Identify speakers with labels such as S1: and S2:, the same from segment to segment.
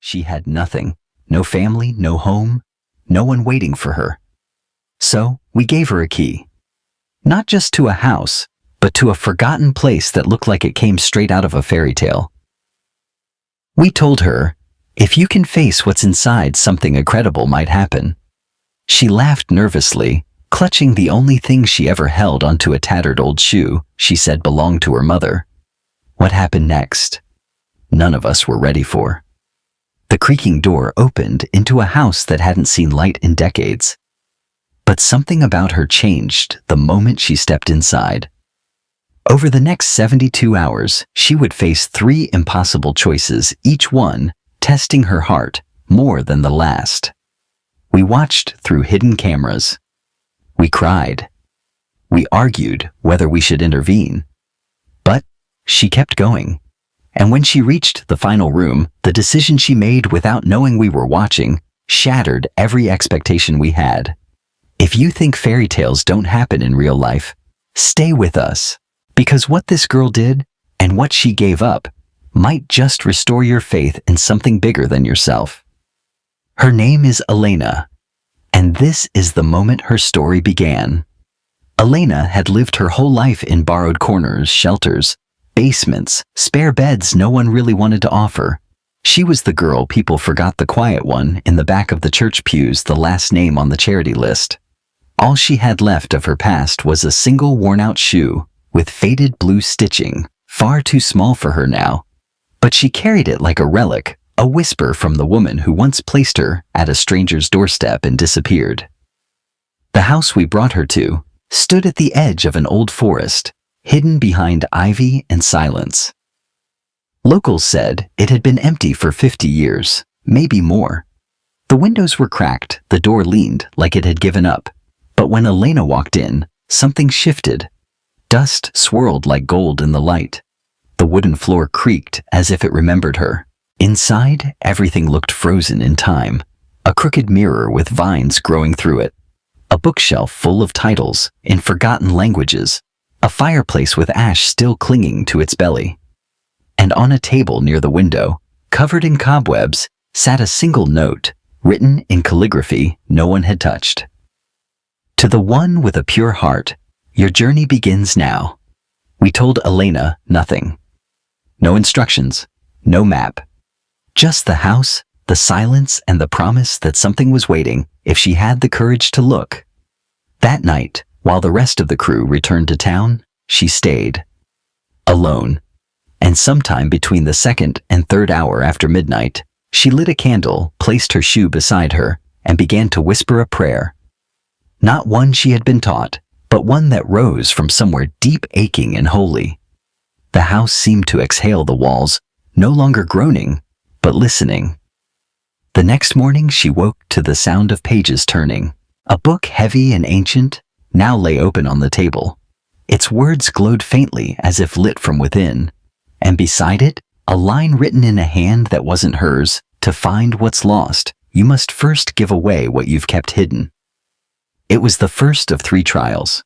S1: She had nothing. No family, no home, no one waiting for her. So, we gave her a key. Not just to a house, but to a forgotten place that looked like it came straight out of a fairy tale. We told her, if you can face what's inside, something incredible might happen. She laughed nervously, clutching the only thing she ever held onto, a tattered old shoe she said belonged to her mother. What happened next? None of us were ready for. The creaking door opened into a house that hadn't seen light in decades. But something about her changed the moment she stepped inside. Over the next 72 hours, she would face 3 impossible choices, each one testing her heart more than the last. We watched through hidden cameras. We cried. We argued whether we should intervene. But she kept going. And when she reached the final room, the decision she made without knowing we were watching shattered every expectation we had. If you think fairy tales don't happen in real life, stay with us. Because what this girl did, and what she gave up, might just restore your faith in something bigger than yourself. Her name is Elena, and this is the moment her story began. Elena had lived her whole life in borrowed corners, shelters, basements, spare beds no one really wanted to offer. She was the girl people forgot, the quiet one in the back of the church pews, the last name on the charity list. All she had left of her past was a single worn-out shoe with faded blue stitching, far too small for her now. But she carried it like a relic, a whisper from the woman who once placed her at a stranger's doorstep and disappeared. The house we brought her to stood at the edge of an old forest, hidden behind ivy and silence. Locals said it had been empty for 50 years, maybe more. The windows were cracked, the door leaned like it had given up. But when Elena walked in, something shifted. Dust swirled like gold in the light. The wooden floor creaked as if it remembered her. Inside, everything looked frozen in time. A crooked mirror with vines growing through it. A bookshelf full of titles in forgotten languages. A fireplace with ash still clinging to its belly. And on a table near the window, covered in cobwebs, sat a single note, written in calligraphy no one had touched. To the one with a pure heart, your journey begins now. We told Elena nothing. No instructions, no map. Just the house, the silence, and the promise that something was waiting if she had the courage to look. That night, while the rest of the crew returned to town, she stayed. Alone. And sometime between the 2nd and 3rd hour after midnight, she lit a candle, placed her shoe beside her, and began to whisper a prayer. Not one she had been taught, but one that rose from somewhere deep, aching and holy. The house seemed to exhale, the walls, no longer groaning, but listening. The next morning she woke to the sound of pages turning. A book heavy and ancient now lay open on the table. Its words glowed faintly as if lit from within, and beside it, a line written in a hand that wasn't hers. To find what's lost, you must first give away what you've kept hidden. It was the first of 3 trials.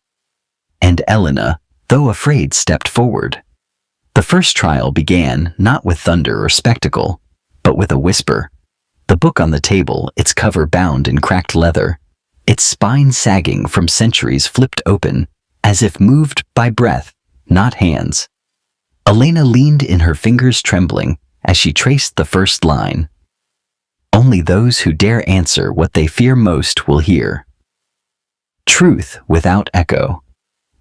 S1: And Elena, though afraid, stepped forward. The first trial began not with thunder or spectacle, but with a whisper. The book on the table, its cover bound in cracked leather, its spine sagging from centuries, flipped open, as if moved by breath, not hands. Elena leaned in, her fingers trembling, as she traced the first line. Only those who dare answer what they fear most will hear. Truth without echo.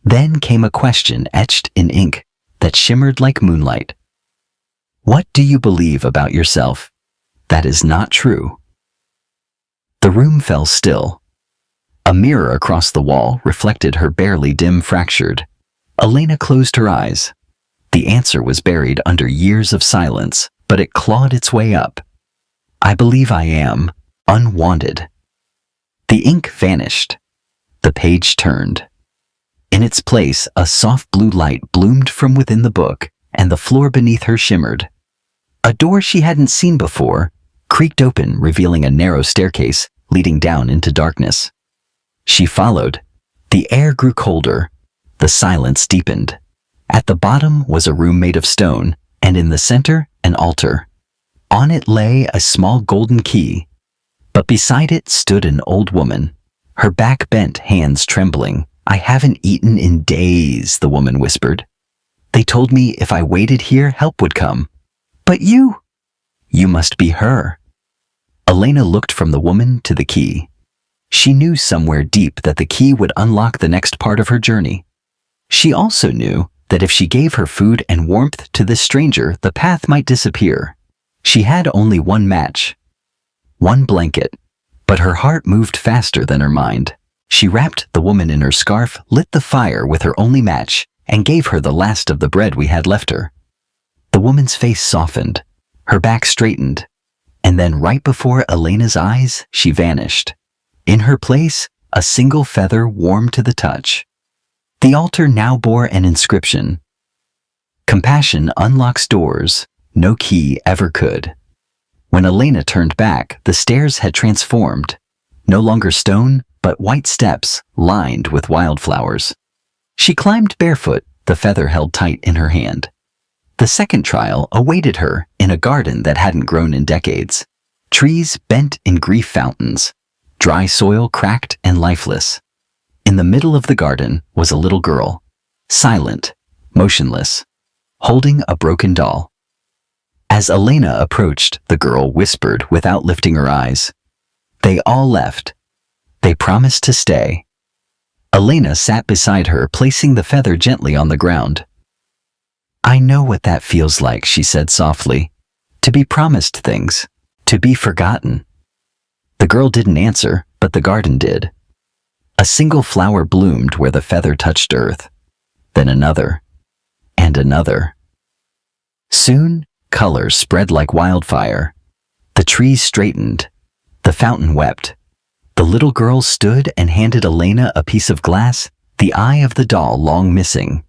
S1: Then came a question etched in ink that shimmered like moonlight. What do you believe about yourself that is not true? The room fell still. A mirror across the wall reflected her barely dim fractured. Elena closed her eyes. The answer was buried under years of silence, but it clawed its way up. I believe I am unwanted. The ink vanished. The page turned. In its place, a soft blue light bloomed from within the book, and the floor beneath her shimmered. A door she hadn't seen before creaked open, revealing a narrow staircase leading down into darkness. She followed. The air grew colder. The silence deepened. At the bottom was a room made of stone, and in the center, an altar. On it lay a small golden key, but beside it stood an old woman, her back bent, hands trembling. "I haven't eaten in days," the woman whispered. "They told me if I waited here, help would come. But you must be her." Elena looked from the woman to the key. She knew somewhere deep that the key would unlock the next part of her journey. She also knew that if she gave her food and warmth to this stranger, the path might disappear. She had only one match, one blanket, but her heart moved faster than her mind. She wrapped the woman in her scarf, lit the fire with her only match, and gave her the last of the bread we had left her. The woman's face softened, her back straightened, and then right before Elena's eyes, she vanished. In her place, a single feather warm to the touch. The altar now bore an inscription: "Compassion unlocks doors no key ever could." When Elena turned back, the stairs had transformed. No longer stone, but white steps lined with wildflowers. She climbed barefoot, the feather held tight in her hand. The second trial awaited her in a garden that hadn't grown in decades. Trees bent in grief fountains, dry soil cracked and lifeless. In the middle of the garden was a little girl, silent, motionless, holding a broken doll. As Elena approached, the girl whispered without lifting her eyes, "They all left. They promised to stay." Elena sat beside her, placing the feather gently on the ground. "I know what that feels like," she said softly. "To be promised things, to be forgotten." The girl didn't answer, but the garden did. A single flower bloomed where the feather touched earth, then another, and another. Soon, colors spread like wildfire. The trees straightened. The fountain wept. The little girl stood and handed Elena a piece of glass, the eye of the doll long missing.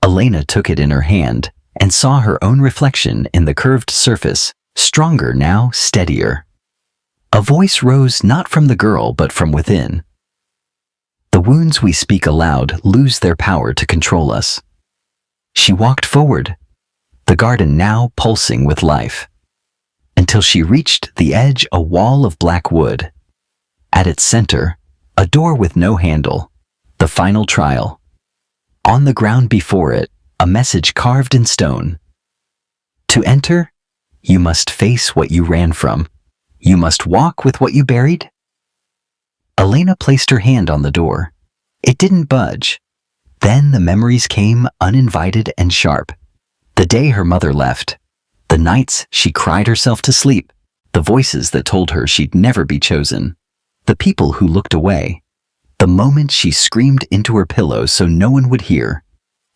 S1: Elena took it in her hand and saw her own reflection in the curved surface, stronger now, steadier. A voice rose not from the girl but from within. "The wounds we speak aloud lose their power to control us." She walked forward, the garden now pulsing with life, until she reached the edge, a wall of black wood. At its center, a door with no handle, the final trial. On the ground before it, a message carved in stone. "To enter, you must face what you ran from. You must walk with what you buried." Elena placed her hand on the door. It didn't budge. Then the memories came, uninvited and sharp. The day her mother left, the nights she cried herself to sleep, the voices that told her she'd never be chosen, the people who looked away, the moment she screamed into her pillow so no one would hear.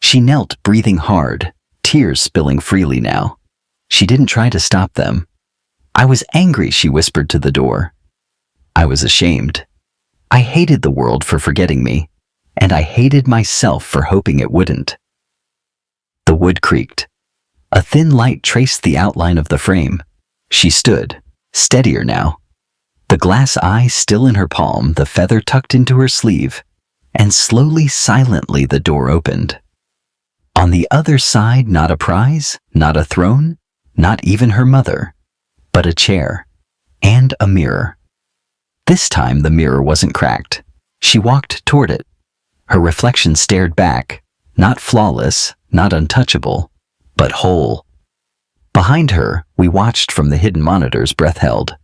S1: She knelt, breathing hard, tears spilling freely now. She didn't try to stop them. "I was angry," she whispered to the door. "I was ashamed. I hated the world for forgetting me, and I hated myself for hoping it wouldn't." The wood creaked. A thin light traced the outline of the frame. She stood, steadier now. The glass eye still in her palm, the feather tucked into her sleeve, and slowly, silently, the door opened. On the other side, not a prize, not a throne, not even her mother, but a chair and a mirror. This time the mirror wasn't cracked. She walked toward it. Her reflection stared back, not flawless, not untouchable, but whole. Behind her, we watched from the hidden monitors, breath held.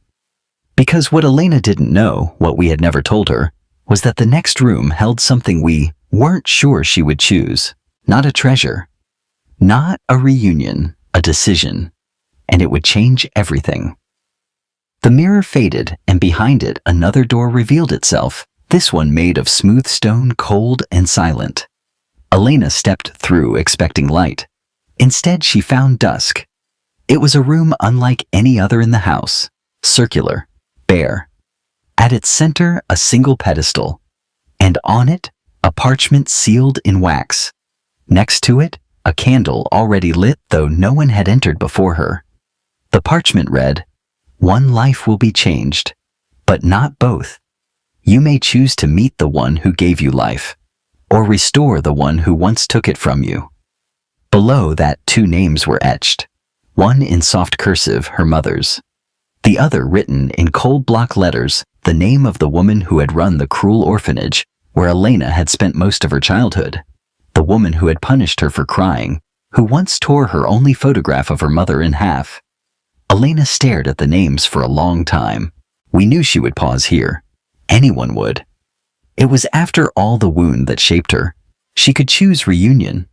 S1: Because what Elena didn't know, what we had never told her, was that the next room held something we weren't sure she would choose. Not a treasure, not a reunion, a decision, and it would change everything. The mirror faded, and behind it another door revealed itself, this one made of smooth stone, cold and silent. Elena stepped through, expecting light. Instead, she found dusk. It was a room unlike any other in the house, circular, bare. At its center, a single pedestal, and on it, a parchment sealed in wax. Next to it, a candle already lit, though no one had entered before her. The parchment read, "One life will be changed, but not both. You may choose to meet the one who gave you life, or restore the one who once took it from you." Below that, two names were etched, one in soft cursive, her mother's. The other written in cold block letters, the name of the woman who had run the cruel orphanage where Elena had spent most of her childhood. The woman who had punished her for crying, who once tore her only photograph of her mother in half. Elena stared at the names for a long time. We knew she would pause here. Anyone would. It was after all the wound that shaped her. She could choose reunion.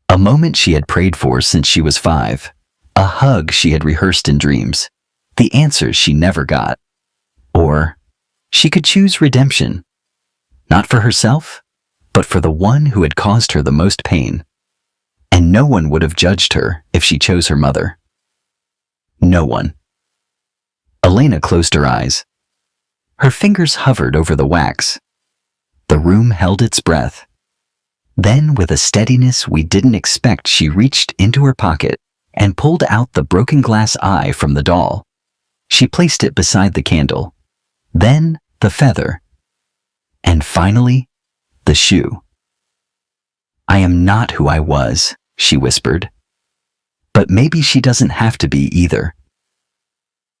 S1: A moment she had prayed for since she was 5. A hug she had rehearsed in dreams. The answers she never got. Or she could choose redemption. Not for herself, but for the one who had caused her the most pain. And no one would have judged her if she chose her mother. No one. Elena closed her eyes. Her fingers hovered over the wax. The room held its breath. Then, with a steadiness we didn't expect, she reached into her pocket and pulled out the broken glass eye from the doll. She placed it beside the candle. Then, the feather. And finally, the shoe. "I am not who I was," she whispered. "But maybe she doesn't have to be either."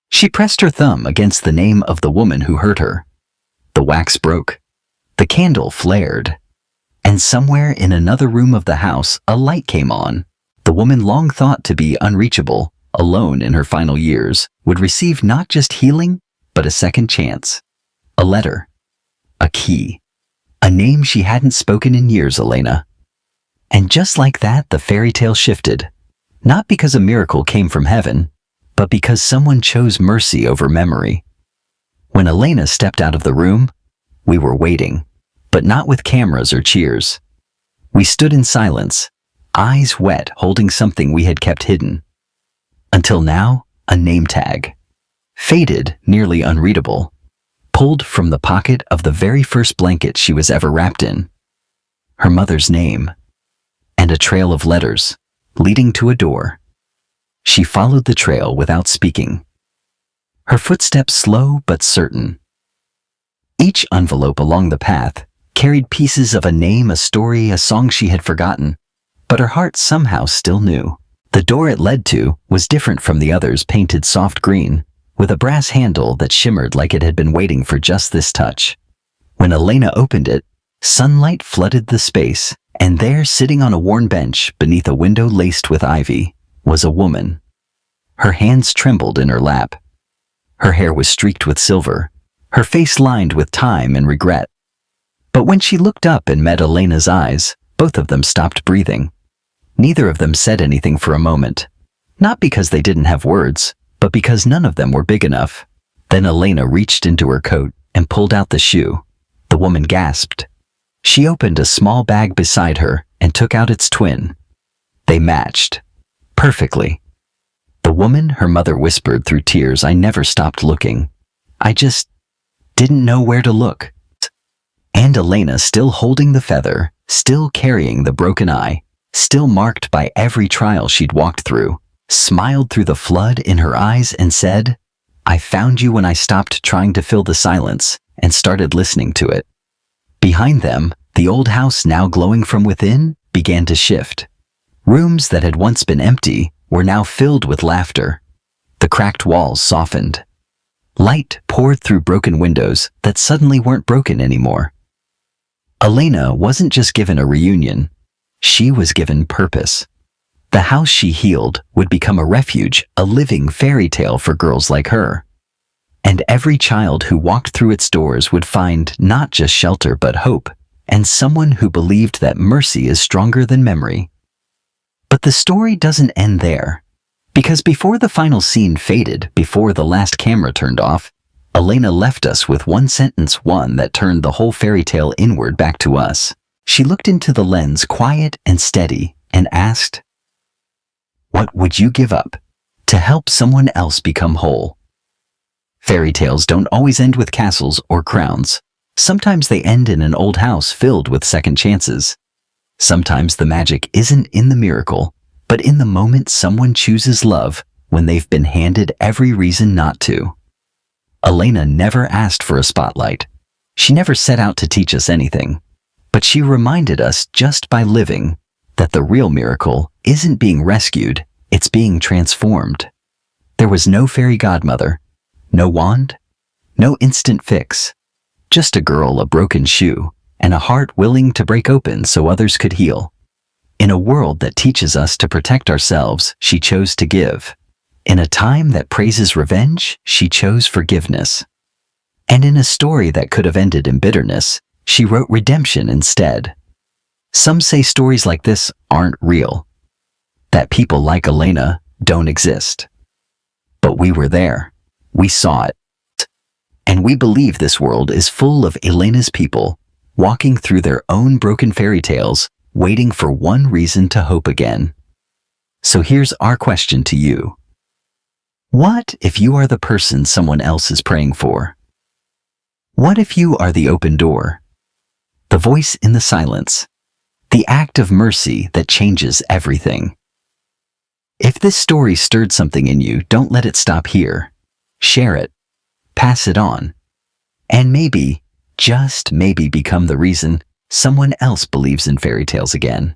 S1: She pressed her thumb against the name of the woman who hurt her. The wax broke. The candle flared. And somewhere in another room of the house, a light came on. The woman long thought to be unreachable, alone in her final years, would receive not just healing, but a second chance. A letter. A key. A name she hadn't spoken in years, Elena. And just like that, the fairy tale shifted. Not because a miracle came from heaven, but because someone chose mercy over memory. When Elena stepped out of the room, we were waiting, but not with cameras or cheers. We stood in silence, eyes wet, holding something we had kept hidden. Until now, a name tag. Faded, nearly unreadable. Pulled from the pocket of the very first blanket she was ever wrapped in. Her mother's name. And a trail of letters, leading to a door. She followed the trail without speaking. Her footsteps slow but certain. Each envelope along the path carried pieces of a name, a story, a song she had forgotten, but her heart somehow still knew. The door it led to was different from the others, painted soft green, with a brass handle that shimmered like it had been waiting for just this touch. When Elena opened it, sunlight flooded the space, and there, sitting on a worn bench beneath a window laced with ivy, was a woman. Her hands trembled in her lap. Her hair was streaked with silver, her face lined with time and regret. But when she looked up and met Elena's eyes, both of them stopped breathing. Neither of them said anything for a moment. Not because they didn't have words, but because none of them were big enough. Then Elena reached into her coat and pulled out the shoe. The woman gasped. She opened a small bag beside her and took out its twin. They matched. Perfectly. The woman, her mother, whispered through tears, "I never stopped looking. I just didn't know where to look." And Elena, still holding the feather, still carrying the broken eye, still marked by every trial she'd walked through, smiled through the flood in her eyes and said, "I found you when I stopped trying to fill the silence and started listening to it." Behind them, the old house, now glowing from within, began to shift. Rooms that had once been empty were now filled with laughter. The cracked walls softened. Light poured through broken windows that suddenly weren't broken anymore. Elena wasn't just given a reunion. She was given purpose. The house she healed would become a refuge, a living fairy tale for girls like her. And every child who walked through its doors would find not just shelter but hope, and someone who believed that mercy is stronger than memory. But the story doesn't end there. Because before the final scene faded, before the last camera turned off, Elena left us with one sentence, one that turned the whole fairy tale inward back to us. She looked into the lens, quiet and steady, and asked, "What would you give up to help someone else become whole?" Fairy tales don't always end with castles or crowns. Sometimes they end in an old house filled with second chances. Sometimes the magic isn't in the miracle, but in the moment someone chooses love when they've been handed every reason not to. Elena never asked for a spotlight. She never set out to teach us anything. But she reminded us just by living that the real miracle isn't being rescued, It's being transformed. There was no fairy godmother, no wand, no instant fix. Just a girl, a broken shoe, and a heart willing to break open so others could heal. In a world that teaches us to protect ourselves, she chose to give. In a time that praises revenge, she chose forgiveness. And in a story that could have ended in bitterness, she wrote redemption instead. Some say stories like this aren't real, that people like Elena don't exist. But we were there. We saw it. And we believe this world is full of Elena's people, walking through their own broken fairy tales, waiting for one reason to hope again. So here's our question to you. What if you are the person someone else is praying for? What if you are the open door, the voice in the silence, the act of mercy that changes everything? If this story stirred something in you, don't let it stop here. Share it, pass it on, and maybe, just maybe, become the reason someone else believes in fairy tales again.